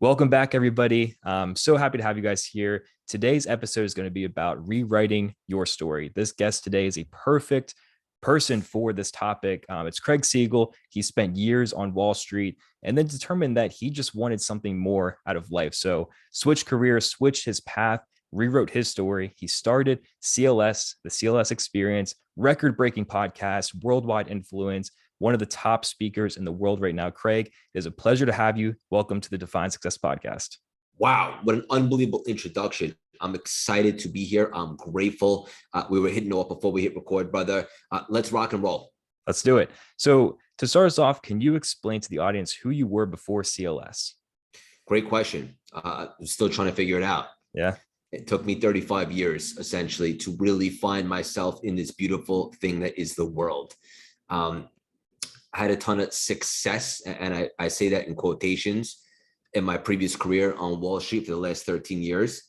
Welcome back, everybody. I'm so happy to have you guys here. Today's episode is going to be about rewriting your story. This guest today is a perfect person for this topic. It's Craig Siegel. He spent years on Wall Street and then determined that he just wanted something more out of life. So switched careers, switched his path, rewrote his story. He started CLS, the CLS Experience, record-breaking podcast, worldwide influence, one of the top speakers in the world right now. Craig, it is a pleasure to have you. Welcome to the Define Success podcast. Wow, what an unbelievable introduction. I'm excited to be here. I'm grateful. We were hitting off before we hit record, brother. Let's rock and roll. Let's do it. So to start us off, can you explain to the audience who you were before CLS? Great question. I'm still trying to figure it out. Yeah. It took me 35 years, essentially, to really find myself in this beautiful thing that is the world. I had a ton of success, and I say that in quotations, in my previous career on Wall Street for the last 13 years.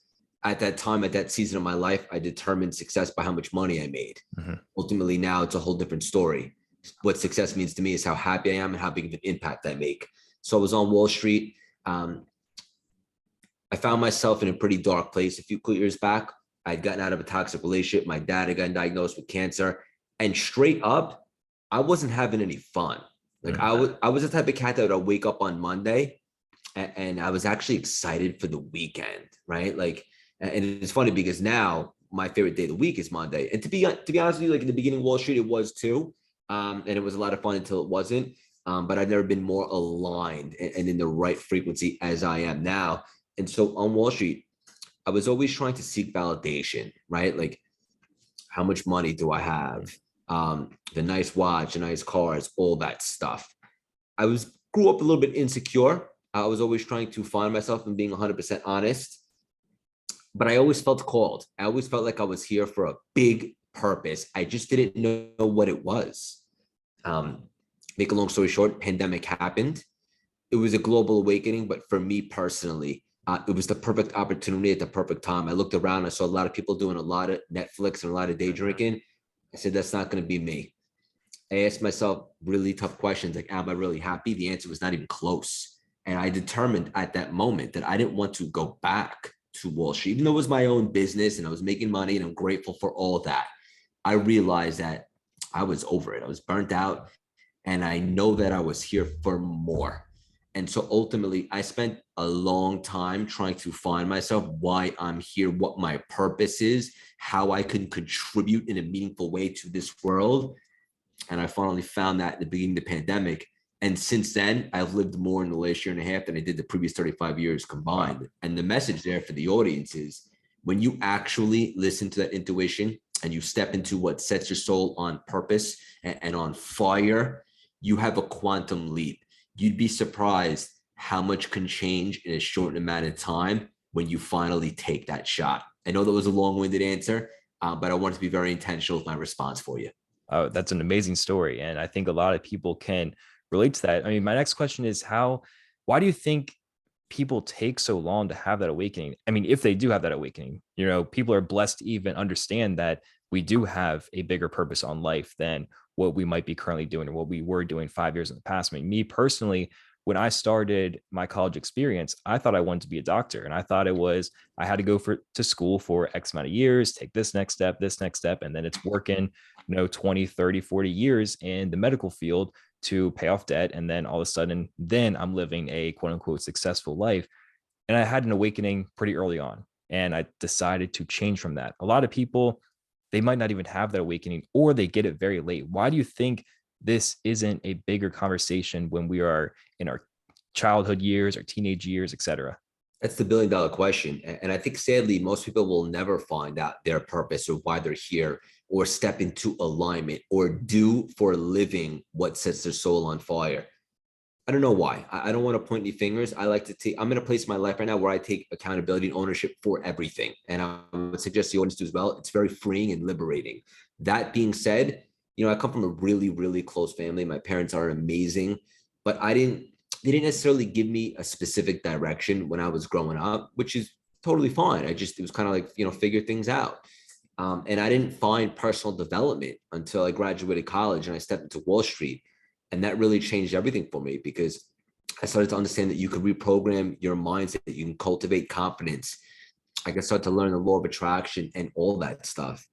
At that time, at that season of my life, I determined success by how much money I made. Mm-hmm. Ultimately, now it's a whole different story. What success means to me is how happy I am and how big of an impact I make. So I was on Wall Street. I found myself in a pretty dark place a few years back. I'd gotten out of a toxic relationship. My dad had gotten diagnosed with cancer. And straight up, I wasn't having any fun. Like I was the type of cat that would wake up on Monday and I was actually excited for the weekend, right? Like, and it's funny because now my favorite day of the week is Monday. And to be honest with you, like in the beginning of Wall Street, it was too. And it was a lot of fun until it wasn't. But I've never been more aligned and in the right frequency as I am now. And so on Wall Street, I was always trying to seek validation, right? Like, how much money do I have? The nice watch, the nice cars, all that stuff. I grew up a little bit insecure. I was always trying to find myself and being 100% honest, but I always felt called. I always felt like I was here for a big purpose. I just didn't know what it was. Make a long story short, pandemic happened. It was a global awakening, but for me personally, it was the perfect opportunity at the perfect time. I looked around, I saw a lot of people doing a lot of Netflix and a lot of day drinking. I said, that's not going to be me. I asked myself really tough questions like, am I really happy? The answer was not even close. And I determined at that moment that I didn't want to go back to Wall Street, even though it was my own business and I was making money and I'm grateful for all of that. I realized that I was over it. I was burnt out and I know that I was here for more. And so ultimately, I spent a long time trying to find myself, why I'm here, what my purpose is, how I can contribute in a meaningful way to this world. And I finally found that at the beginning of the pandemic. And since then, I've lived more in the last year and a half than I did the previous 35 years combined. And the message there for the audience is when you actually listen to that intuition and you step into what sets your soul on purpose and on fire, you have a quantum leap. You'd be surprised how much can change in a short amount of time when you finally take that shot. I know that was a long-winded answer, but I wanted to be very intentional with my response for you. Oh, that's an amazing story. And I think a lot of people can relate to that. I mean, my next question is why do you think people take so long to have that awakening? I mean, if they do have that awakening, people are blessed to even understand that we do have a bigger purpose on life than what we might be currently doing or what we were doing 5 years in the past. I mean, me personally, when I started my college experience, I thought I wanted to be a doctor. And I thought I had to go to school for X amount of years, take this next step, and then it's working, 20, 30, 40 years in the medical field to pay off debt. And then all of a sudden, then I'm living a quote unquote successful life. And I had an awakening pretty early on. And I decided to change from that. A lot of people, they might not even have that awakening or they get it very late. Why do you think this isn't a bigger conversation when we are in our childhood years or teenage years, et cetera? That's the billion-dollar question. And I think sadly, most people will never find out their purpose or why they're here or step into alignment or do for a living what sets their soul on fire. I don't know why. I don't want to point any fingers. I'm in a place in my life right now where I take accountability and ownership for everything. And I would suggest the audience do as well. It's very freeing and liberating. That being said, I come from a really, really close family. My parents are amazing, but they didn't necessarily give me a specific direction when I was growing up, which is totally fine. It was kind of like, figure things out. And I didn't find personal development until I graduated college and I stepped into Wall Street. And that really changed everything for me because I started to understand that you could reprogram your mindset, that you can cultivate confidence. I could start to learn the law of attraction and all that stuff.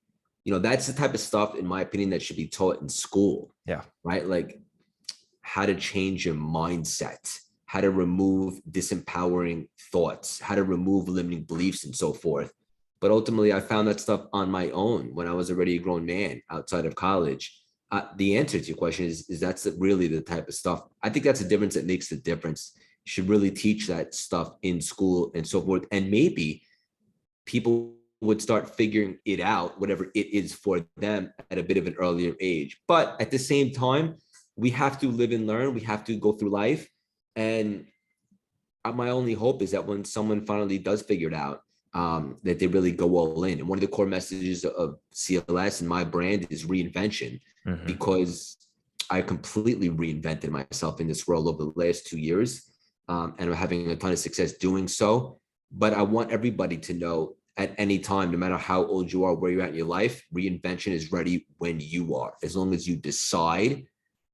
That's the type of stuff, in my opinion, that should be taught in school, Yeah. right? Like how to change your mindset, how to remove disempowering thoughts, how to remove limiting beliefs and so forth. But ultimately, I found that stuff on my own when I was already a grown man outside of college. The answer to your question is that's really the type of stuff. I think that's the difference that makes the difference. You should really teach that stuff in school and so forth. And maybe people would start figuring it out, whatever it is for them, at a bit of an earlier age. But at the same time, we have to live and learn. We have to go through life. And my only hope is that when someone finally does figure it out, that they really go all in. And one of the core messages of CLS and my brand is reinvention, because I completely reinvented myself in this world over the last 2 years, and I'm having a ton of success doing so. But I want everybody to know, at any time, no matter how old you are, where you're at in your life, reinvention is ready when you are, as long as you decide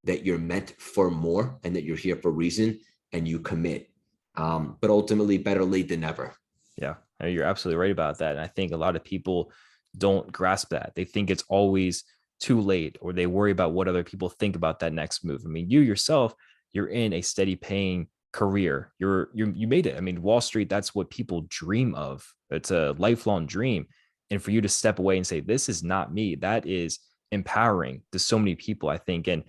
that you're meant for more and that you're here for a reason and you commit. But ultimately, better late than never. Yeah, you're absolutely right about that. And I think a lot of people don't grasp that. They think it's always too late, or they worry about what other people think about that next move. I mean, you yourself, you're in a steady paying career. You made it. I mean, Wall Street, that's what people dream of. It's a lifelong dream. And for you to step away and say, this is not me, that is empowering to so many people, I think. And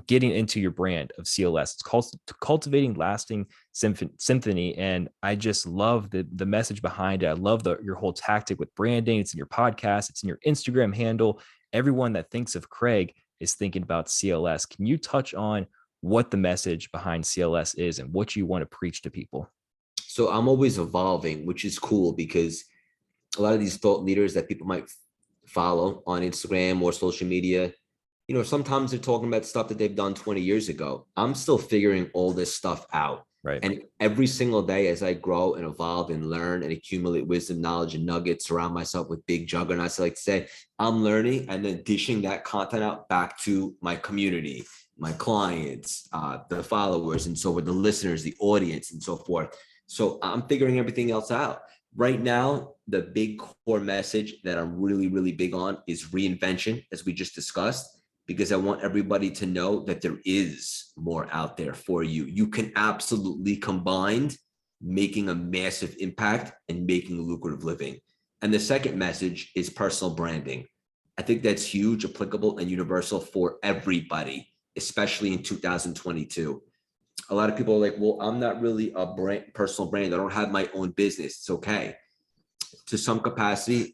getting into your brand of CLS, it's called Cultivating Lasting Symphony. And I just love the message behind it. I love your whole tactic with branding. It's in your podcast, it's in your Instagram handle. Everyone that thinks of Craig is thinking about CLS. Can you touch on what the message behind CLS is and what you want to preach to people? So I'm always evolving, which is cool, because a lot of these thought leaders that people might follow on Instagram or social media, sometimes they're talking about stuff that they've done 20 years ago. I'm still figuring all this stuff out. Right. And every single day, as I grow and evolve and learn and accumulate wisdom, knowledge, and nuggets, surround myself with big juggernauts, I like to say, I'm learning and then dishing that content out back to my community, my clients, the followers, and so with the listeners, the audience, and so forth. So I'm figuring everything else out. Right now, the big core message that I'm really, really big on is reinvention, as we just discussed, because I want everybody to know that there is more out there for you. You can absolutely combine making a massive impact and making a lucrative living. And the second message is personal branding. I think that's huge, applicable, and universal for everybody, especially in 2022. A lot of people are like, well, I'm not really a personal brand. I don't have my own business. It's okay. To some capacity,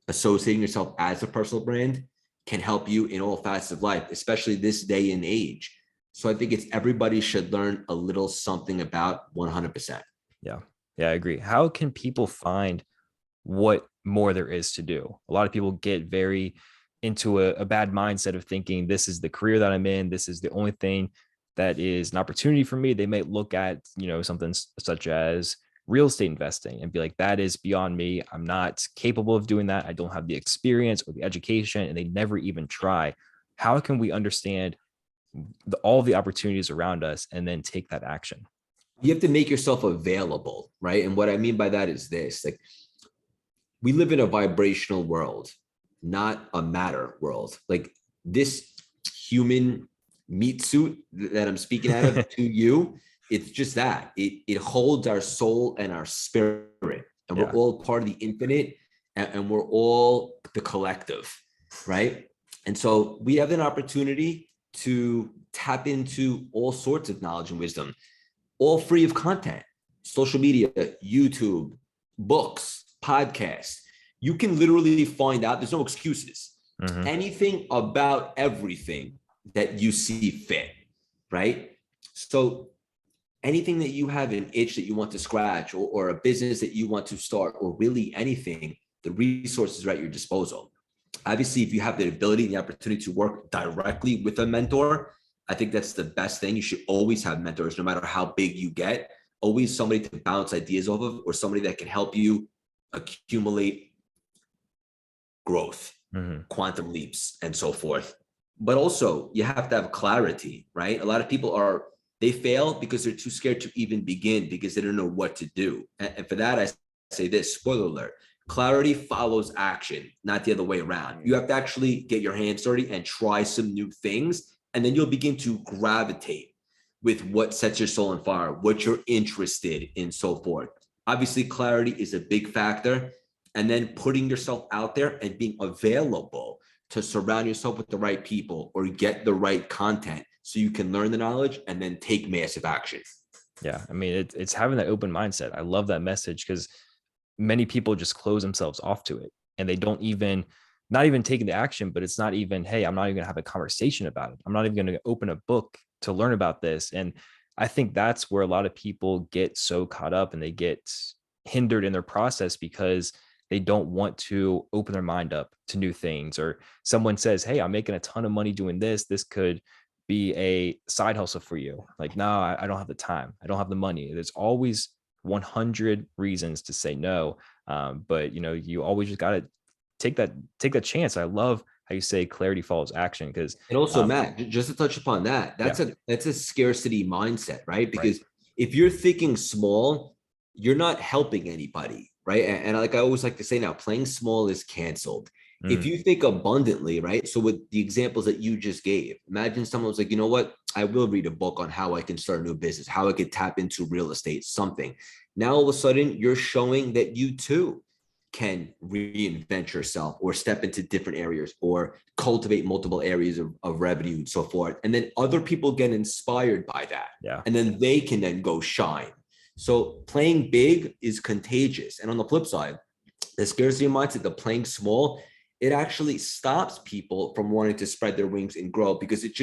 associating yourself as a personal brand can help you in all facets of life, especially this day and age. So I think everybody should learn a little something about 100%. Yeah. Yeah, I agree. How can people find what more there is to do? A lot of people get very into a bad mindset of thinking this is the career that I'm in. This is the only thing that is an opportunity for me. They might look at, something such as real estate investing and be like, that is beyond me. I'm not capable of doing that. I don't have the experience or the education, and they never even try. How can we understand all the opportunities around us and then take that action? You have to make yourself available, right? And what I mean by that is this, like, we live in a vibrational world, not a matter world. Like, this human meat suit that I'm speaking out of to you, it's just that it holds our soul and our spirit, and we're all part of the infinite, and we're all the collective, right? And so we have an opportunity to tap into all sorts of knowledge and wisdom, all free of content. Social media, YouTube, books, podcasts. You can literally find out, there's no excuses, anything about everything that you see fit, right? So anything that you have an itch that you want to scratch, or a business that you want to start, or really anything, the resources are at your disposal. Obviously, if you have the ability and the opportunity to work directly with a mentor, I think that's the best thing. You should always have mentors, no matter how big you get, always somebody to bounce ideas off of, or somebody that can help you accumulate growth, quantum leaps, and so forth. But also, you have to have clarity, right? A lot of people are They fail because they're too scared to even begin, because they don't know what to do. And for that, I say this, spoiler alert, clarity follows action, not the other way around. You have to actually get your hands dirty and try some new things, and then you'll begin to gravitate with what sets your soul on fire, what you're interested in, so forth. Obviously, clarity is a big factor. And then putting yourself out there and being available to surround yourself with the right people or get the right content so you can learn the knowledge and then take massive action. Yeah. I mean, it's having that open mindset. I love that message, because many people just close themselves off to it, and they don't even, not even taking the action, but it's not even, hey, I'm not even gonna have a conversation about it. I'm not even gonna open a book to learn about this. And I think that's where a lot of people get so caught up, and they get hindered in their process because they don't want to open their mind up to new things. Or someone says, hey, I'm making a ton of money doing this. This could be a side hustle for you. Like, no, I don't have the time. I don't have the money. There's always 100 reasons to say no. But you always just got to take that chance. I love how you say clarity follows action, because And also, Matt, just to touch upon that, that's a scarcity mindset, right? Because if you're thinking small, you're not helping anybody, right? And like I always like to say now, playing small is canceled. If you think abundantly, right? So with the examples that you just gave, imagine someone was like, you know what? I will read a book on how I can start a new business, how I could tap into real estate, something. Now, all of a sudden, you're showing that you too can reinvent yourself or step into different areas or cultivate multiple areas of revenue and so forth. And then other people get inspired by that. Yeah. And then they can then go shine. So playing big is contagious. And on the flip side, the scarcity mindset, the playing small, it actually stops people from wanting to spread their wings and grow, because it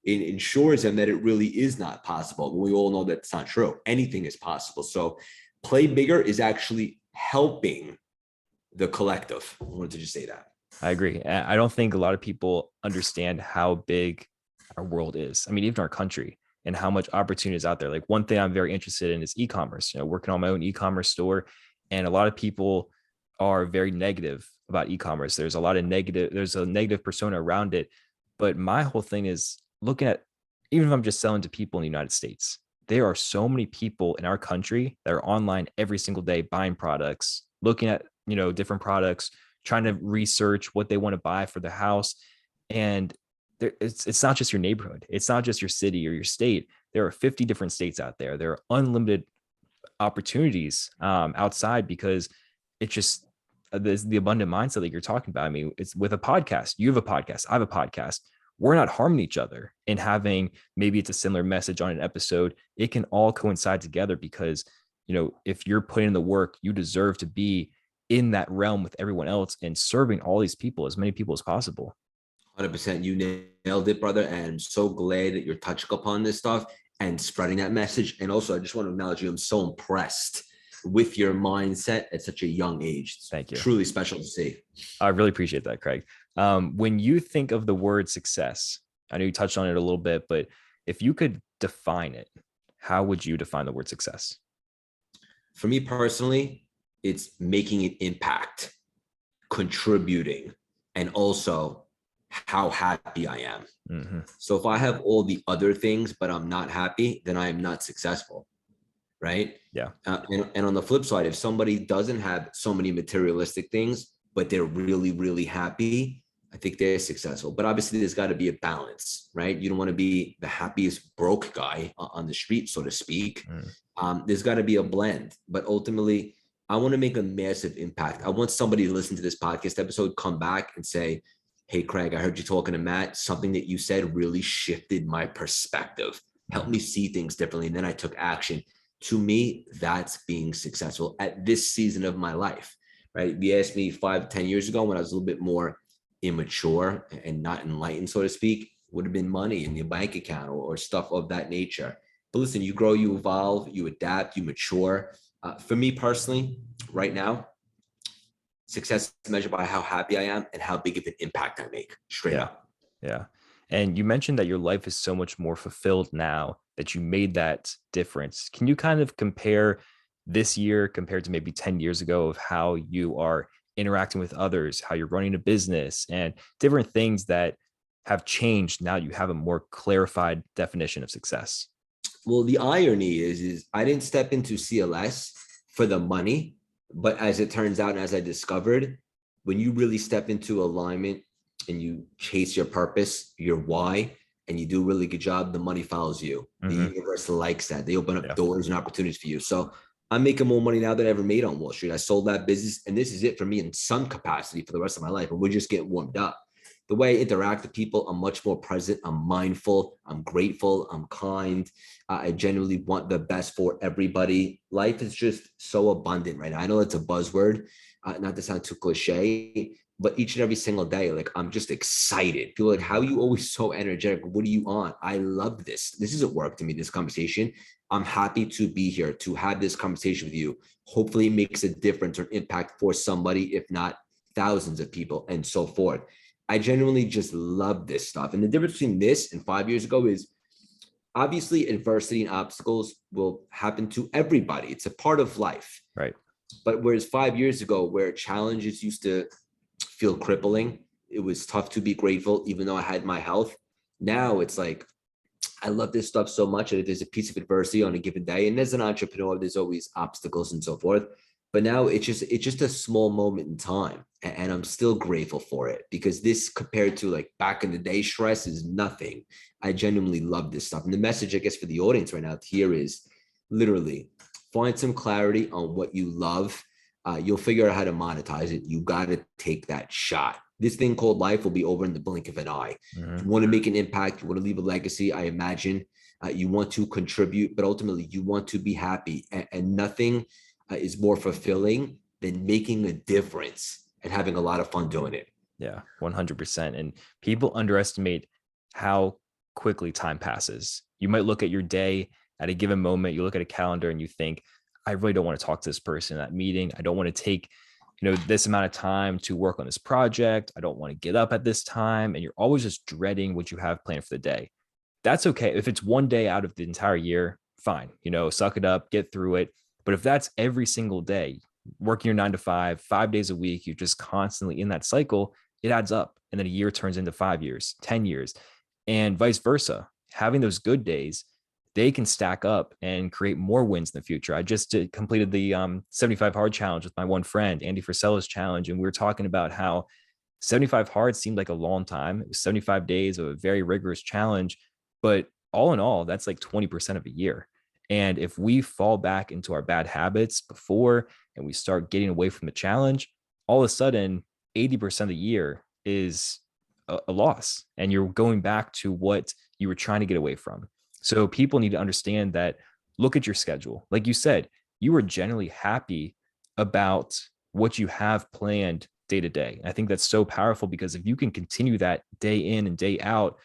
ensures them that it really is not possible. We all know that's not true. Anything is possible. So play bigger is actually helping the collective. I wanted to just say that. I agree. I don't think a lot of people understand how big our world is. I mean, even our country, and how much opportunity is out there. Like, one thing I'm very interested in is e-commerce, working on my own e-commerce store. And a lot of people are very negative about e-commerce. There's a negative persona around it. But my whole thing is looking at, even if I'm just selling to people in the United States, there are so many people in our country that are online every single day buying products, looking at, different products, trying to research what they want to buy for the house. And it's not just your neighborhood. It's not just your city or your state. There are 50 different states out there. There are unlimited opportunities outside, because it's just the abundant mindset that you're talking about. I mean, it's with a podcast. You have a podcast. I have a podcast. We're not harming each other in having, maybe it's a similar message on an episode. It can all coincide together, because, if you're putting in the work, you deserve to be in that realm with everyone else and serving all these people, as many people as possible. 100%. You nailed it, brother. And I'm so glad that you're touching upon this stuff and spreading that message. And also, I just want to acknowledge you. I'm so impressed with your mindset at such a young age. Thank you. Truly special to see. I really appreciate that, Craig. When you think of the word success, I know you touched on it a little bit, but if you could define it, how would you define the word success? For me personally, it's making an impact, contributing, and also how happy I am. Mm-hmm. So if I have all the other things, but I'm not happy, then I am not successful. Right. Yeah. And on the flip side, if somebody doesn't have so many materialistic things, but they're really, really happy, I think they're successful. But obviously there's got to be a balance, right? You don't want to be the happiest broke guy on the street, so to speak. There's got to be a blend, but ultimately I want to make a massive impact. I want somebody to listen to this podcast episode, come back and say, hey, Craig, I heard you talking to Matt. Something that you said really shifted my perspective, helped me see things differently. And then I took action. To me, that's being successful at this season of my life, right? You asked me 5-10 years ago, when I was a little bit more immature and not enlightened, so to speak, would have been money in your bank account or stuff of that nature. But listen, you grow, you evolve, you adapt, you mature. For me personally, right now, success is measured by how happy I am and how big of an impact I make, straight up. Yeah. And you mentioned that your life is so much more fulfilled now that you made that difference. Can you kind of compare this year compared to maybe 10 years ago of how you are interacting with others, how you're running a business, and different things that have changed now you have a more clarified definition of success? Well, the irony is I didn't step into CLS for the money, but as it turns out, and as I discovered, when you really step into alignment and you chase your purpose, your why, and you do a really good job, the money follows you. The universe likes that. They open up doors and opportunities for you. So I'm making more money now than I ever made on Wall Street. I sold that business, and this is it for me in some capacity for the rest of my life. And we're just getting warmed up. The way I interact with people, I'm much more present. I'm mindful. I'm grateful. I'm kind. I genuinely want the best for everybody. Life is just so abundant right now. I know it's a buzzword, not to sound too cliche, but each and every single day, like I'm just excited. People are like, how are you always so energetic? What are you on? I love this. This isn't work to me, this conversation. I'm happy to be here, to have this conversation with you. Hopefully it makes a difference or impact for somebody, if not thousands of people, and so forth. I genuinely just love this stuff. And the difference between this and 5 years ago is obviously adversity and obstacles will happen to everybody. It's a part of life. Right. But whereas 5 years ago, where challenges used to feel crippling, it was tough to be grateful, even though I had my health. Now it's like, I love this stuff so much that if there's a piece of adversity on a given day, and as an entrepreneur, there's always obstacles and so forth. But now it's just a small moment in time, and I'm still grateful for it, because this, compared to like back in the day, stress is nothing. I genuinely love this stuff. And the message, I guess, for the audience right now here is literally find some clarity on what you love. You'll figure out how to monetize it. You got to take that shot. This thing called life will be over in the blink of an eye. You want to make an impact. You want to leave a legacy. I imagine you want to contribute, but ultimately you want to be happy, and nothing is more fulfilling than making a difference and having a lot of fun doing it. Yeah, 100%. And people underestimate how quickly time passes. You might look at your day at a given moment, you look at a calendar and you think, I really don't want to talk to this person at that meeting. I don't want to take, this amount of time to work on this project. I don't want to get up at this time. And you're always just dreading what you have planned for the day. That's okay. If it's one day out of the entire year, fine, suck it up, get through it. But if that's every single day, working your 9 to 5, 5 days a week, you're just constantly in that cycle, it adds up. And then a year turns into 5 years, 10 years, and vice versa. Having those good days, they can stack up and create more wins in the future. I just completed the 75 hard challenge with my one friend, Andy Frisella's challenge. And we were talking about how 75 hard seemed like a long time. It was 75 days of a very rigorous challenge, but all in all, that's like 20% of a year. And if we fall back into our bad habits before and we start getting away from the challenge, all of a sudden, 80% of the year is a loss. And you're going back to what you were trying to get away from. So people need to understand that. Look at your schedule. Like you said, you are generally happy about what you have planned day to day. And I think that's so powerful, because if you can continue that day in and day out,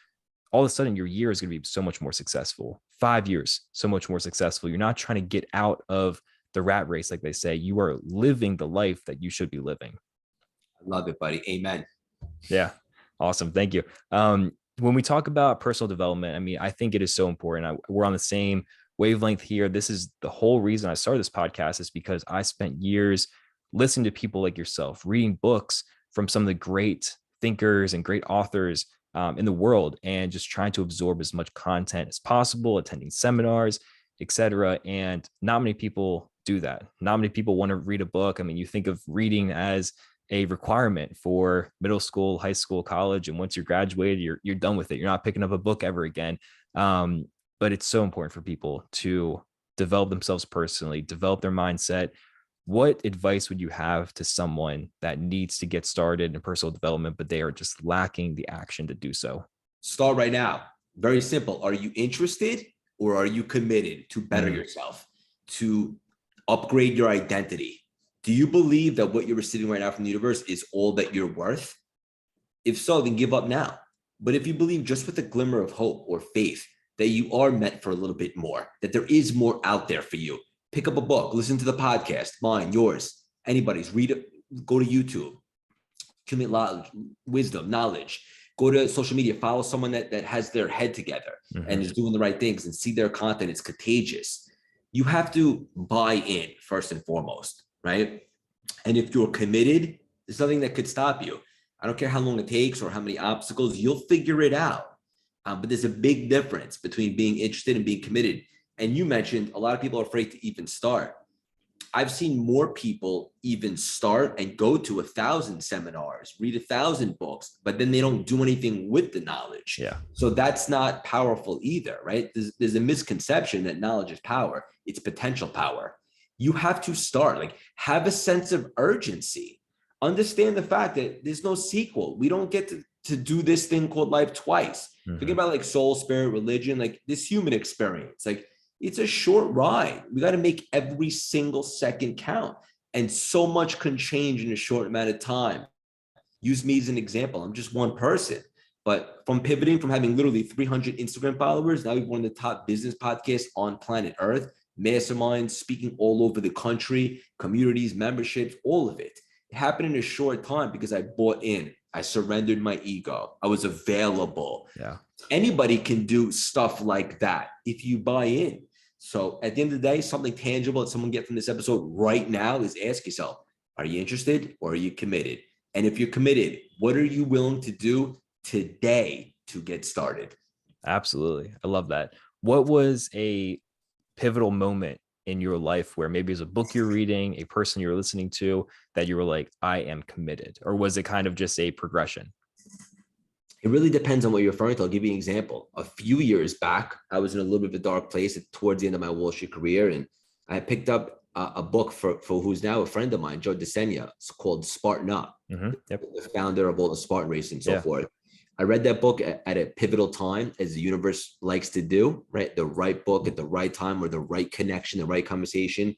all of a sudden your year is going to be so much more successful. 5 years, so much more successful. You're not trying to get out of the rat race, like they say. You are living the life that you should be living. I love it, buddy. Amen. Yeah. Awesome. Thank you. When we talk about personal development, I mean, I think it is so important. We're on the same wavelength here. This is the whole reason I started this podcast, is because I spent years listening to people like yourself, reading books from some of the great thinkers and great authors in the world, and just trying to absorb as much content as possible, attending seminars, etc. And not many people do that. Not many people want to read a book. I mean, you think of reading as a requirement for middle school, high school, college, and once you're graduated, you're done with it. You're not picking up a book ever again. But it's so important for people to develop themselves personally, develop their mindset. What advice would you have to someone that needs to get started in personal development, but they are just lacking the action to do so? Start right now. Very simple. Are you interested, or are you committed to better yourself, to upgrade your identity? Do you believe that what you're receiving right now from the universe is all that you're worth? If so, then give up now. But if you believe, just with a glimmer of hope or faith, that you are meant for a little bit more, that there is more out there for you, pick up a book, listen to the podcast, mine, yours, anybody's, read it, go to YouTube, accumulate wisdom, knowledge, go to social media, follow someone that has their head together and is doing the right things, and see their content. It's contagious. You have to buy in first and foremost, right? And if you're committed, there's nothing that could stop you. I don't care how long it takes or how many obstacles, you'll figure it out. But there's a big difference between being interested and being committed. And you mentioned a lot of people are afraid to even start. I've seen more people even start and go to 1,000 seminars, read 1,000 books, but then they don't do anything with the knowledge. Yeah. So that's not powerful either, right? There's a misconception that knowledge is power. It's potential power. You have to start, like, have a sense of urgency. Understand the fact that there's no sequel. We don't get to do this thing called life twice. Forget about like soul, spirit, religion, like this human experience. Like, it's a short ride. We got to make every single second count. And so much can change in a short amount of time. Use me as an example. I'm just one person. But from pivoting from having literally 300 Instagram followers, now we've one of the top business podcasts on planet Earth, masterminds, speaking all over the country, communities, memberships, all of it. It happened in a short time because I bought in. I surrendered my ego. I was available. Yeah. Anybody can do stuff like that if you buy in. So at the end of the day, something tangible that someone get from this episode right now is ask yourself, are you interested or are you committed? And if you're committed, what are you willing to do today to get started? Absolutely. I love that. What was a pivotal moment in your life where maybe it's a book you're reading, a person you're listening to that you were like, I am committed? Or was it kind of just a progression? It really depends on what you're referring to. I'll give you an example. A few years back, I was in a little bit of a dark place towards the end of my Wall Street career. And I picked up a book for who's now a friend of mine, Joe DeSena. It's called Spartan Up, Yep. the founder of all the Spartan race and so forth. I read that book at a pivotal time, as the universe likes to do, right? The right book at the right time, or the right connection, the right conversation.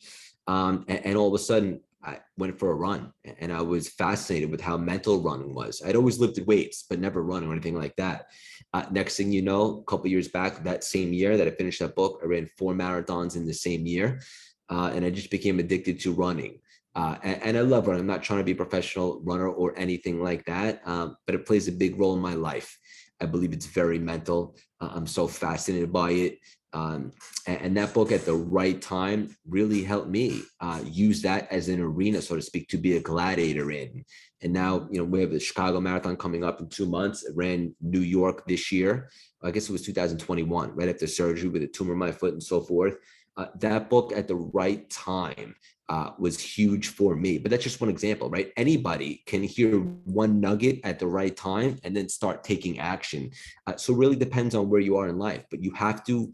And all of a sudden, I went for a run, and I was fascinated with how mental running was. I'd always lifted weights, but never run or anything like that. Next thing you know, a couple of years back, that same year that I finished that book, I ran 4 marathons in the same year. And I just became addicted to running. And I love running. I'm not trying to be a professional runner or anything like that, but it plays a big role in my life. I believe it's very mental. I'm so fascinated by it. And that book at the right time really helped me use that as an arena, so to speak, to be a gladiator in. And now, we have the Chicago Marathon coming up in 2 months. I ran New York this year. I guess it was 2021, right after surgery with a tumor in my foot and so forth. That book at the right time was huge for me. But that's just one example, right? Anybody can hear one nugget at the right time and then start taking action. So it really depends on where you are in life, but you have to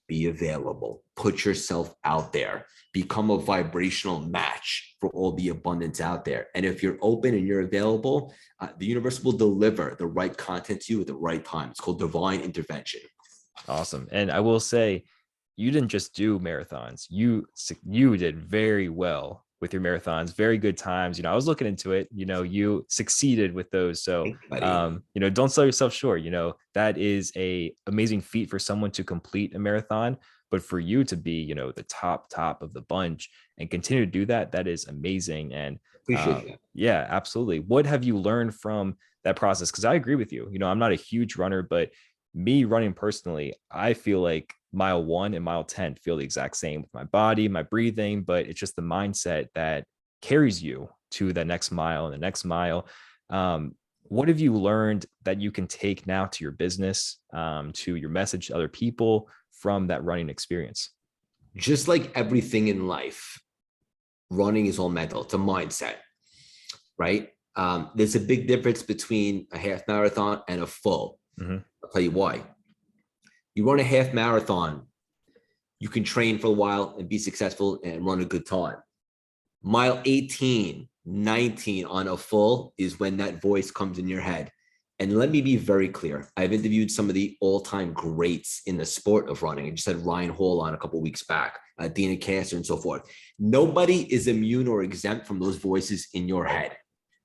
be available, put yourself out there, become a vibrational match for all the abundance out there. And if you're open and you're available, the universe will deliver the right content to you at the right time. It's called divine intervention. Awesome. And I will say, you didn't just do marathons. You did very well with your marathons, very good times. I was looking into it, you succeeded with those. So, don't sell yourself short. That is a amazing feat for someone to complete a marathon, but for you to be, the top of the bunch and continue to do that, that is amazing. And Appreciate that. Yeah, absolutely. What have you learned from that process? Because I agree with you. I'm not a huge runner, but me running personally, I feel like mile 1 and mile 10 feel the exact same with my body, my breathing, but it's just the mindset that carries you to the next mile and the next mile. What have you learned that you can take now to your business, to your message to other people from that running experience? Just like everything in life, running is all mental. It's a mindset, right? There's a big difference between a half marathon and a full. I'll tell you why. You run a half marathon, you can train for a while and be successful and run a good time. Mile 18, 19 on a full is when that voice comes in your head. And let me be very clear. I've interviewed some of the all-time greats in the sport of running. I just had Ryan Hall on a couple of weeks back, Dina Cancer and so forth. Nobody is immune or exempt from those voices in your head,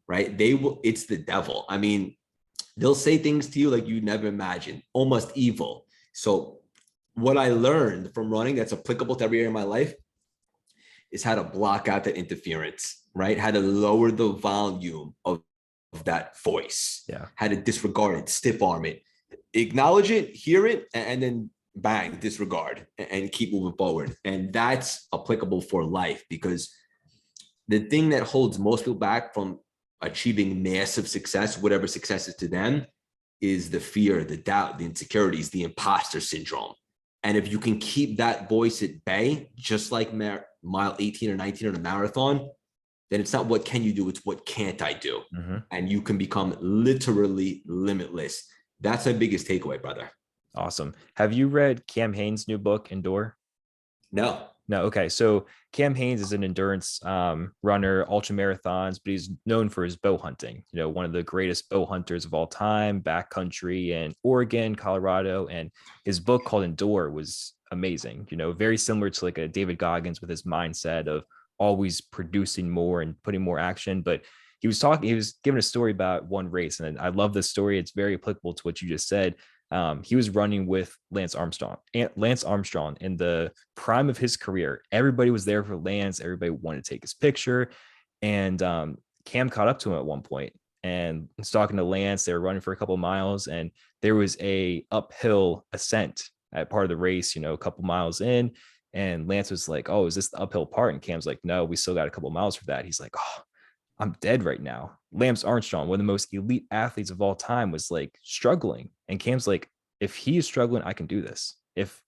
right? It's the devil. I mean, they'll say things to you like you never imagined, almost evil. So what I learned from running that's applicable to every area of my life is how to block out that interference, right? How to lower the volume of that voice, how to disregard it, stiff arm it, acknowledge it, hear it, and then bang, disregard and keep moving forward. And that's applicable for life, because the thing that holds most people back from achieving massive success, whatever success is to them, is the fear, the doubt, the insecurities, the imposter syndrome. And if you can keep that voice at bay, just like mile 18 or 19 on a marathon, then it's not what can you do, it's what can't I do. Mm-hmm. And you can become literally limitless. That's my biggest takeaway, brother. Awesome. Have you read Cam Hanes' new book, Endure? No. No. Okay. So Cam Hanes is an endurance runner, ultra marathons, but he's known for his bow hunting. One of the greatest bow hunters of all time, backcountry in Oregon, Colorado. And his book called Endure was amazing. Very similar to like a David Goggins with his mindset of always producing more and putting more action. But he was giving a story about one race. And I love this story. It's very applicable to what you just said. He was running with Lance Armstrong in the prime of his career. Everybody was there for Lance. Everybody wanted to take his picture. And Cam caught up to him at one point and was talking to Lance. They were running for a couple of miles, and there was a uphill ascent at part of the race, a couple miles in. And Lance was like, "Oh, is this the uphill part?" And Cam's like, "No, we still got a couple of miles for that." He's like, "Oh, I'm dead right now." Lance Armstrong, one of the most elite athletes of all time, was like struggling. And Cam's like, if he is struggling, I can do this. If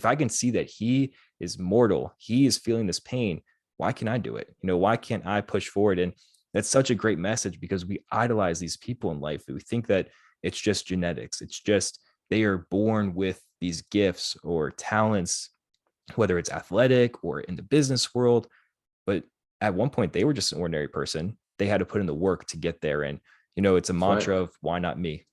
I can see that he is mortal, he is feeling this pain, why can I do it? Why can't I push forward? And that's such a great message, because we idolize these people in life. We think that it's just genetics. It's just they are born with these gifts or talents, whether it's athletic or in the business world. But at one point, they were just an ordinary person. They had to put in the work to get there. And, it's a mantra of why not me?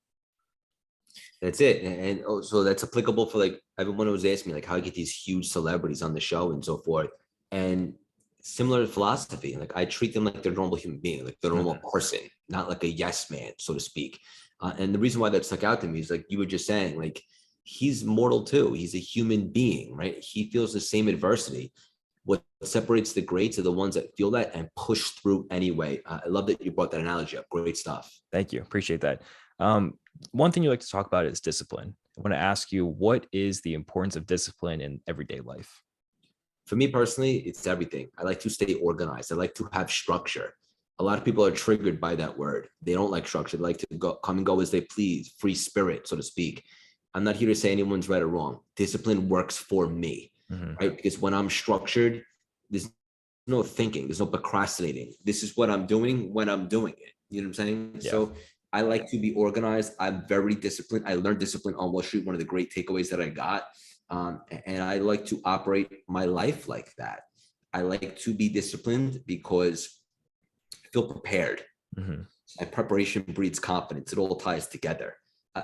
That's it. And so that's applicable for like everyone who was asking me, like, how I get these huge celebrities on the show and so forth. And similar philosophy, like I treat them like they're a normal human being, like they're a normal person, not like a yes man, so to speak. And the reason why that stuck out to me is like you were just saying, like, he's mortal too. He's a human being, right? He feels the same adversity. What separates the greats are the ones that feel that and push through anyway. I love that you brought that analogy up. Great stuff. Thank you. Appreciate that. One thing you like to talk about is discipline. I want to ask you, what is the importance of discipline in everyday life? For me personally, it's everything. I like to stay organized. I like to have structure. A lot of people are triggered by that word. They don't like structure. They like to come and go as they please, free spirit, so to speak. I'm not here to say anyone's right or wrong. Discipline works for me, right? Because when I'm structured, there's no thinking, there's no procrastinating. This is what I'm doing when I'm doing it. You know what I'm saying? Yeah. So I like to be organized. I'm very disciplined. I learned discipline on Wall Street, one of the great takeaways that I got. And I like to operate my life like that. I like to be disciplined because I feel prepared. And preparation breeds confidence. It all ties together.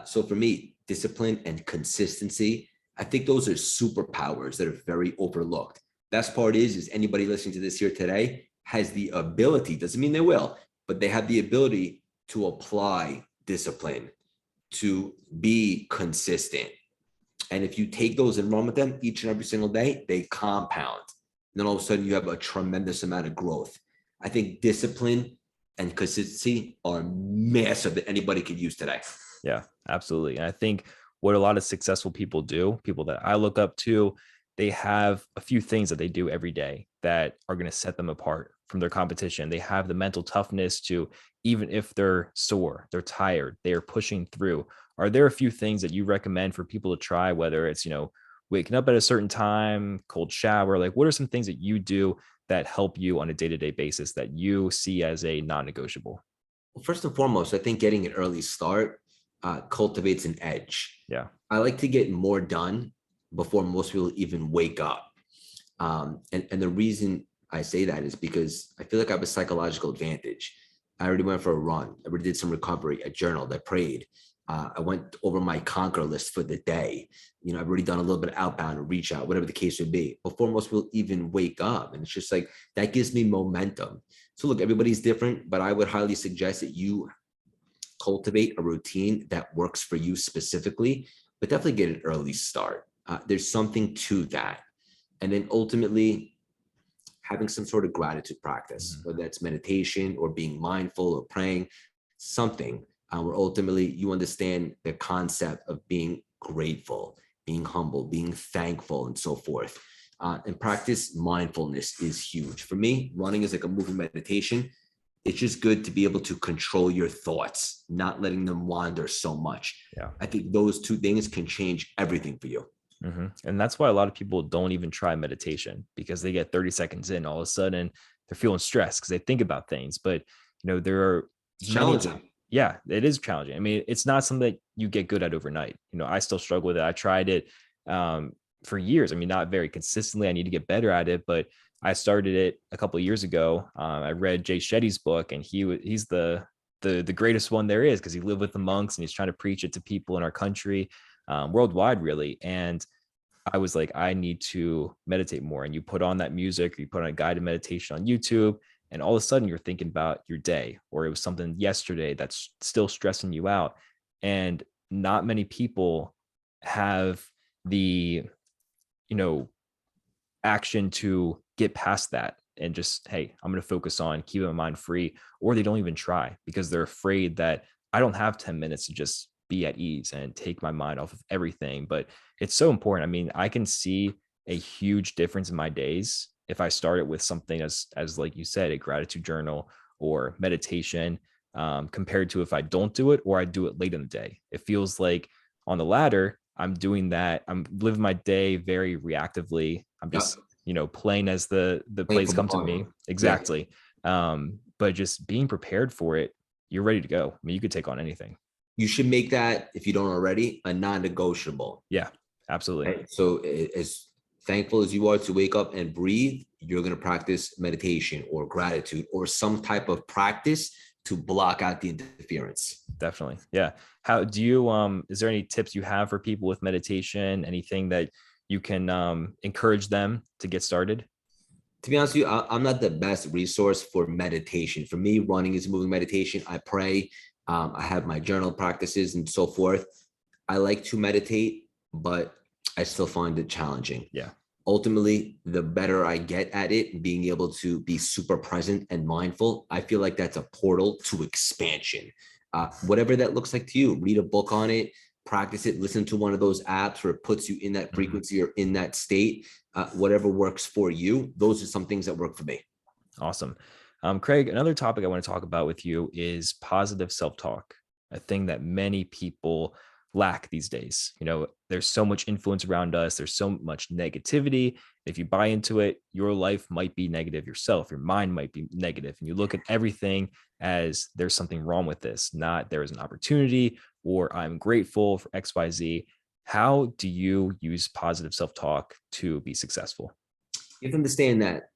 So for me, discipline and consistency, I think those are superpowers that are very overlooked. Best part is anybody listening to this here today has the ability, doesn't mean they will, but they have the ability to apply discipline, to be consistent. And if you take those and run with them each and every single day, they compound. And then all of a sudden you have a tremendous amount of growth. I think discipline and consistency are massive that anybody could use today. Yeah, absolutely. And I think what a lot of successful people do, people that I look up to, they have a few things that they do every day that are going to set them apart from their competition. They have the mental toughness to, even if they're sore, they're tired, they are pushing through. Are there a few things that you recommend for people to try, whether it's, waking up at a certain time, cold shower? Like, what are some things that you do that help you on a day-to-day basis that you see as a non-negotiable? Well, first and foremost, I think getting an early start cultivates an edge. Yeah. I like to get more done before most people even wake up. And the reason I say that is because I feel like I have a psychological advantage. I already went for a run. I already did some recovery. I journaled. I prayed. I went over my conquer list for the day. I've already done a little bit of outbound or reach out, whatever the case would be, before most people even wake up. And it's just like, that gives me momentum. So look, everybody's different, but I would highly suggest that you cultivate a routine that works for you specifically, but definitely get an early start. There's something to that. And then ultimately having some sort of gratitude practice, whether that's meditation or being mindful or praying, something where ultimately you understand the concept of being grateful, being humble, being thankful, and so forth. And practice mindfulness is huge. For me, running is like a moving meditation. It's just good to be able to control your thoughts, not letting them wander so much. Yeah. I think those two things can change everything for you. And that's why a lot of people don't even try meditation, because they get 30 seconds in, all of a sudden they're feeling stressed because they think about things. But, there are It's many challenging. yeah, it is challenging. I mean, it's not something that you get good at overnight. I still struggle with it. I tried it for years. I mean, not very consistently. I need to get better at it, but I started it a couple of years ago. I read Jay Shetty's book, and he's the greatest one there is, because he lived with the monks and he's trying to preach it to people in our country, worldwide, really. And I was like, I need to meditate more. And you put on that music, or you put on a guided meditation on YouTube, and all of a sudden you're thinking about your day, or it was something yesterday that's still stressing you out. And not many people have the, you know, action to get past that and just, hey, I'm going to focus on keeping my mind free. Or they don't even try because they're afraid that I don't have 10 minutes to just be at ease and take my mind off of everything. But it's so important. I mean, I can see a huge difference in my days if I start it with something as like you said, a gratitude journal or meditation, compared to if I don't do it or I do it late in the day. It feels like on the latter, I'm doing that. I'm living my day very reactively. I'm Yeah. just, playing as the Playing plays from come to me. afar. Yeah. Exactly. But just being prepared for it, you're ready to go. I mean, you could take on anything. You should make that, if you don't already, a non-negotiable. Yeah, absolutely. Right? So as thankful as you are to wake up and breathe, you're going to practice meditation or gratitude or some type of practice to block out the interference. Definitely. Yeah. How do you, is there any tips you have for people with meditation? Anything that you can encourage them to get started? To be honest with you, I'm not the best resource for meditation. For me, running is moving meditation. I pray. I have my journal practices and so forth. I like to meditate, but I still find it challenging. Yeah. Ultimately, the better I get at it, being able to be super present and mindful, I feel like that's a portal to expansion. Whatever that looks like to you, read a book on it, practice it, listen to one of those apps where it puts you in that frequency or in that state. Whatever works for you, those are some things that work for me. Awesome. Craig, another topic I want to talk about with you is positive self-talk, a thing that many people lack these days. There's so much influence around us. There's so much negativity. If you buy into it, your life might be negative yourself. Your mind might be negative. And you look at everything as there's something wrong with this, not there is an opportunity or I'm grateful for XYZ. How do you use positive self-talk to be successful? You have to understand that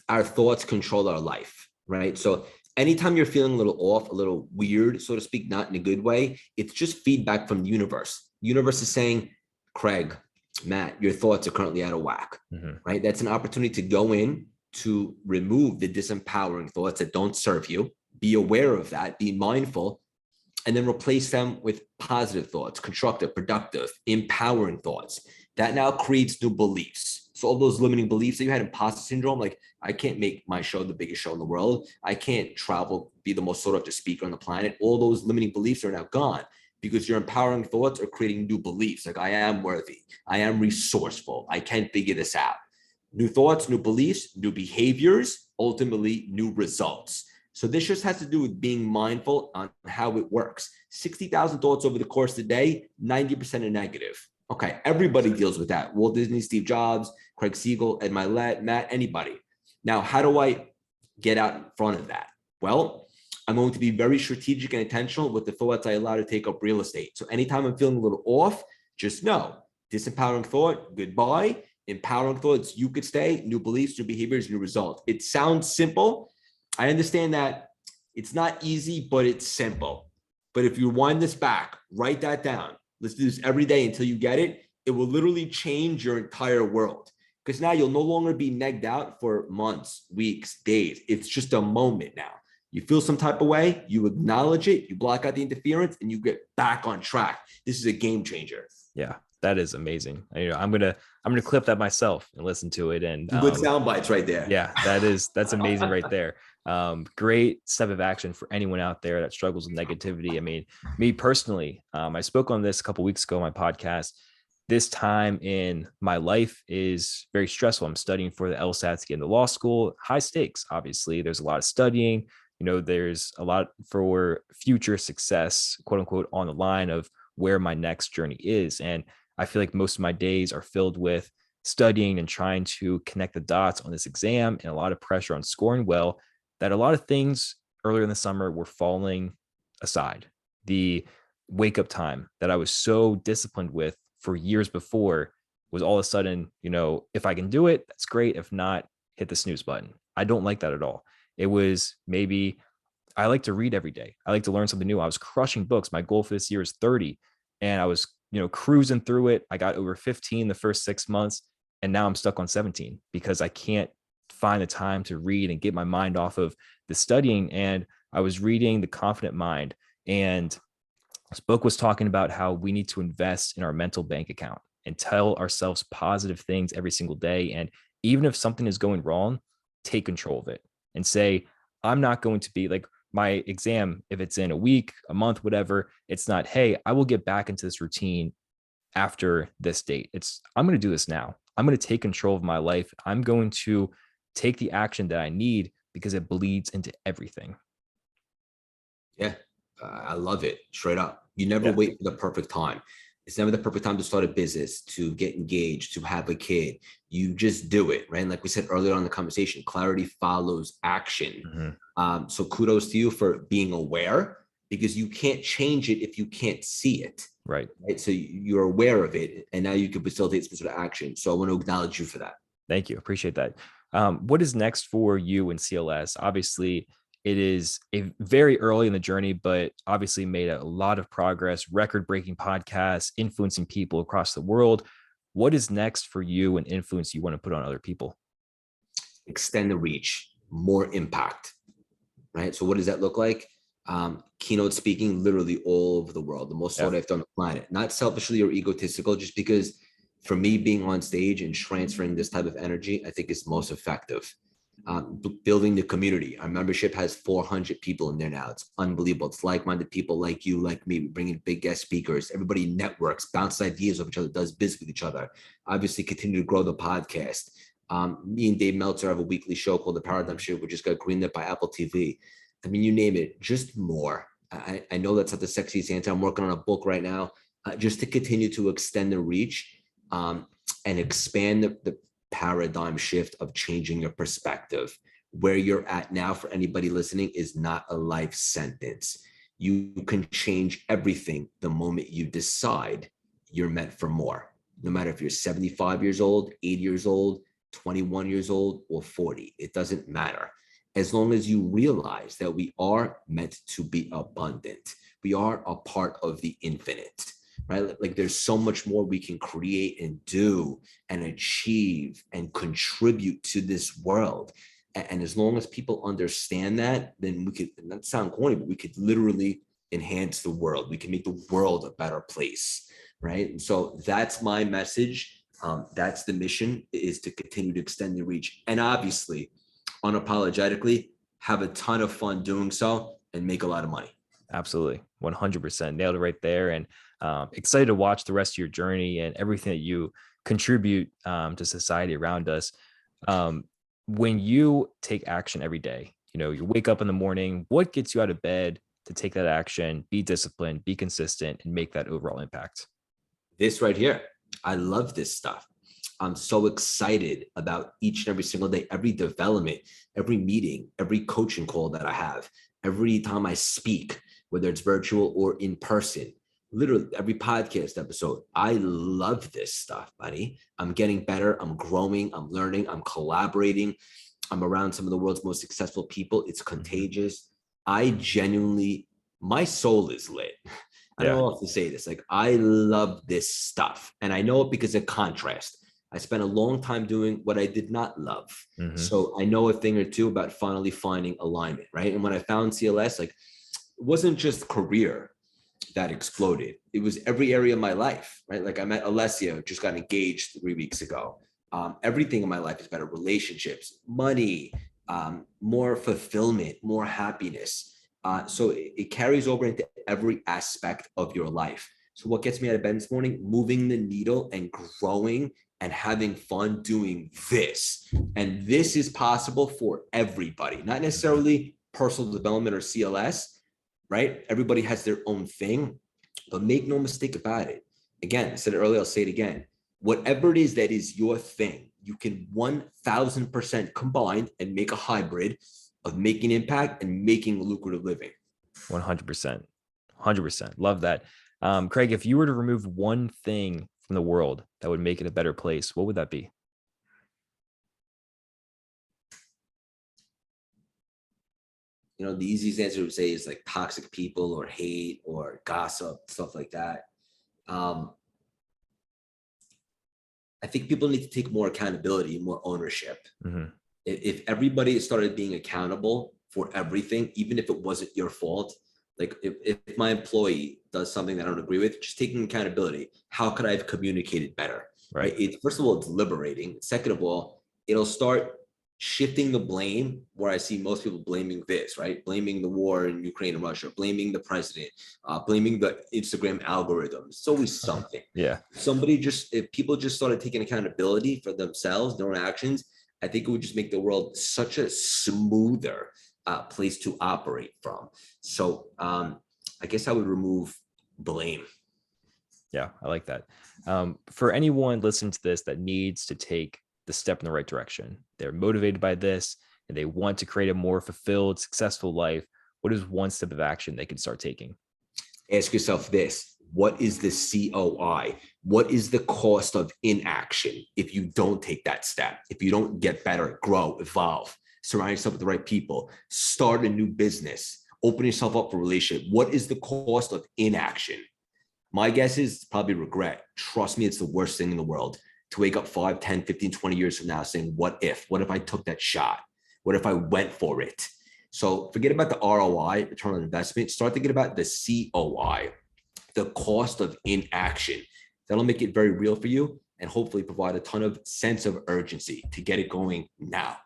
our thoughts control our life, right? So anytime you're feeling a little off, a little weird, so to speak, not in a good way, it's just feedback from the universe. The universe is saying, Craig, Matt, your thoughts are currently out of whack, right? That's an opportunity to go in to remove the disempowering thoughts that don't serve you. Be aware of that, be mindful, and then replace them with positive thoughts, constructive, productive, empowering thoughts. That now creates new beliefs. So all those limiting beliefs that you had, imposter syndrome, like I can't make my show the biggest show in the world. I can't travel, be the most sought after speaker on the planet. All those limiting beliefs are now gone because your empowering thoughts are creating new beliefs. Like I am worthy. I am resourceful. I can figure this out. New thoughts, new beliefs, new behaviors, ultimately new results. So this just has to do with being mindful on how it works. 60,000 thoughts over the course of the day, 90% are negative. Okay, everybody deals with that. Walt Disney, Steve Jobs, Craig Siegel, Ed Mylett, Matt, anybody. Now, how do I get out in front of that? Well, I'm going to be very strategic and intentional with the thoughts I allow to take up real estate. So anytime I'm feeling a little off, just know, disempowering thought, goodbye. Empowering thoughts, you could stay. New beliefs, new behaviors, new results. It sounds simple. I understand that it's not easy, but it's simple. But if you wind this back, write that down. Let's do this every day until you get it. It will literally change your entire world because now you'll no longer be negged out for months, weeks, days. It's just a moment now. You feel some type of way, you acknowledge it, you block out the interference, and you get back on track. This is a game changer. Yeah, that is amazing. I'm gonna clip that myself and listen to it. And Some good sound bites right there. yeah, that's amazing right there. Great step of action for anyone out there that struggles with negativity. I mean, me personally, I spoke on this a couple of weeks ago on my podcast. This time in my life is very stressful. I'm studying for the LSAT to get into law school. High stakes, obviously. There's a lot of studying. There's a lot for future success, quote unquote, on the line of where my next journey is. And I feel like most of my days are filled with studying and trying to connect the dots on this exam and a lot of pressure on scoring well, that a lot of things earlier in the summer were falling aside. The wake up time that I was so disciplined with for years before was all of a sudden, if I can do it, that's great. If not, hit the snooze button. I don't like that at all. It was maybe I like to read every day. I like to learn something new. I was crushing books. My goal for this year is 30. And I was, cruising through it. I got over 15 the first 6 months. And now I'm stuck on 17 because I can't find the time to read and get my mind off of the studying. And I was reading The Confident Mind. And this book was talking about how we need to invest in our mental bank account and tell ourselves positive things every single day. And even if something is going wrong, take control of it and say, I'm not going to be like my exam, if it's in a week, a month, whatever, it's not, hey, I will get back into this routine after this date. It's, I'm going to do this now. I'm going to take control of my life. I'm going to take the action that I need because it bleeds into everything. Yeah, I love it. Straight up. You never Yeah. wait for the perfect time. It's never the perfect time to start a business, to get engaged, to have a kid. You just do it, right? And like we said earlier on in the conversation, clarity follows action. Mm-hmm. So kudos to you for being aware, because you can't change it if you can't see it. Right. Right. So you're aware of it, and now you can facilitate specific action. So I want to acknowledge you for that. Thank you. Appreciate that. What is next for you in CLS? Obviously, it is a very early in the journey, but obviously made a lot of progress, record-breaking podcasts, influencing people across the world. What is next for you and influence you want to put on other people? Extend the reach, more impact, right? So what does that look like? Keynote speaking literally all over the world, the most sought after on the planet, not selfishly or egotistical, just because for me, being on stage and transferring this type of energy, I think is most effective. Building the community. Our membership has 400 people in there now. It's unbelievable. It's like-minded people like you, like me. We bring in big guest speakers. Everybody networks, bounces ideas off each other, does business with each other. Obviously, continue to grow the podcast. Me and Dave Meltzer have a weekly show called The Paradigm Shift, which just got greenlit by Apple TV. I mean, you name it, just more. I know that's not the sexiest answer. I'm working on a book right now, just to continue to extend the reach, and expand the paradigm shift of changing your perspective. Where you're at now, for anybody listening, is not a life sentence. You can change everything the moment you decide you're meant for more. No matter if you're 75 years old, 80 years old, 21 years old, or 40, it doesn't matter. As long as you realize that we are meant to be abundant, we are a part of the infinite, right? Like there's so much more we can create and do and achieve and contribute to this world. And as long as people understand that, then we could, not sound corny, but we could literally enhance the world. We can make the world a better place, right? And so that's my message. That's the mission, is to continue to extend the reach. And obviously, unapologetically, have a ton of fun doing so and make a lot of money. Absolutely. 100%. Nailed it right there. And excited to watch the rest of your journey and everything that you contribute to society around us. When you take action every day, you wake up in the morning, what gets you out of bed to take that action, be disciplined, be consistent, and make that overall impact? This right here. I love this stuff. I'm so excited about each and every single day, every development, every meeting, every coaching call that I have, every time I speak, whether it's virtual or in person, literally every podcast episode. I love this stuff, buddy. I'm getting better. I'm growing. I'm learning. I'm collaborating. I'm around some of the world's most successful people. It's contagious. I genuinely, my soul is lit. I don't know how to say this. Like, I love this stuff. And I know it because of contrast. I spent a long time doing what I did not love. Mm-hmm. So I know a thing or two about finally finding alignment, right? And when I found CLS, like, it wasn't just career that exploded. It was every area of my life, right? Like I met Alicia, just got engaged 3 weeks ago. Everything in my life is better. Relationships, money, more fulfillment, more happiness. So it carries over into every aspect of your life. So what gets me out of bed this morning? Moving the needle and growing and having fun doing this. And this is possible for everybody, not necessarily personal development or CLS, right? Everybody has their own thing, but make no mistake about it. Again, I said it earlier, I'll say it again. Whatever it is that is your thing, you can 1000% combine and make a hybrid of making impact and making a lucrative living. 100%. 100%. Love that. Craig, if you were to remove one thing from the world that would make it a better place, what would that be? You know, the easiest answer would say is like toxic people or hate or gossip, stuff like that. I think people need to take more accountability, more ownership. Mm-hmm. If everybody started being accountable for everything, even if it wasn't your fault, like if my employee does something that I don't agree with, just taking accountability. How could I have communicated better? Right. It, first of all, it's liberating. Second of all, it'll start shifting the blame where I see most people blaming this, right? Blaming the war in Ukraine and Russia, blaming the president, blaming the Instagram algorithms. It's always something. Yeah. If people just started taking accountability for themselves, their own actions, I think it would just make the world such a smoother place to operate from. So I guess I would remove blame. Yeah, I like that. For anyone listening to this that needs to take the step in the right direction, they're motivated by this and they want to create a more fulfilled, successful life, what is one step of action they can start taking? Ask yourself this: what is the COI? What is the cost of inaction if you don't take that step? If you don't get better, grow, evolve, surround yourself with the right people, start a new business, open yourself up for a relationship? What is the cost of inaction? My guess is probably regret. Trust me, it's the worst thing in the world to wake up 5, 10, 15, 20 years from now saying, what if I took that shot? What if I went for it? So forget about the ROI, return on investment. Start thinking about the COI, the cost of inaction. That'll make it very real for you and hopefully provide a ton of sense of urgency to get it going now.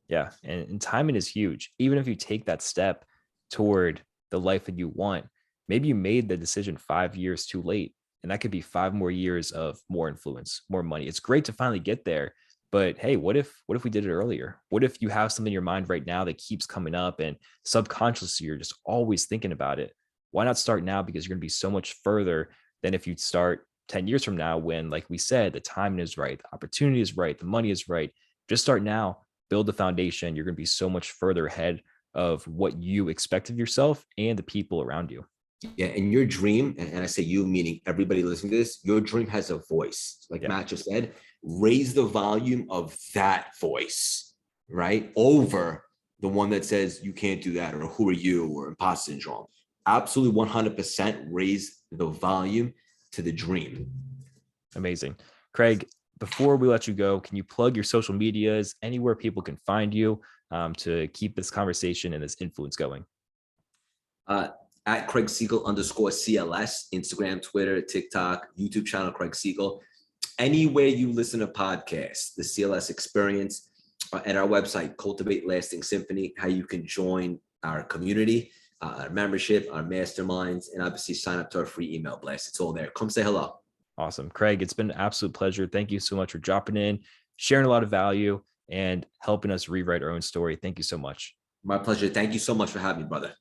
Yeah. And timing is huge. Even if you take that step toward the life that you want, maybe you made the decision 5 years too late. And that could be 5 more years of more influence, more money. It's great to finally get there. But hey, what if we did it earlier? What if you have something in your mind right now that keeps coming up and subconsciously you're just always thinking about it? Why not start now? Because you're going to be so much further than if you start 10 years from now when, like we said, the timing is right, the opportunity is right, the money is right. Just start now, build the foundation. You're going to be so much further ahead of what you expect of yourself and the people around you. Yeah, and your dream, and I say you meaning everybody listening to this, your dream has a voice. Like Yeah. Matt just said, raise the volume of that voice, right? Over the one that says you can't do that, or who are you, or imposter syndrome. Absolutely 100% raise the volume to the dream. Amazing. Craig, before we let you go, can you plug your social medias, anywhere people can find you to keep this conversation and this influence going? At Craig Siegel _CLS, Instagram, Twitter, TikTok, YouTube channel, Craig Siegel. Anywhere you listen to podcasts, the CLS experience, and our website, Cultivate Lasting Symphony, how you can join our community, our membership, our masterminds, and obviously sign up to our free email blast. It's all there. Come say hello. Awesome. Craig, it's been an absolute pleasure. Thank you so much for dropping in, sharing a lot of value, and helping us rewrite our own story. Thank you so much. My pleasure. Thank you so much for having me, brother.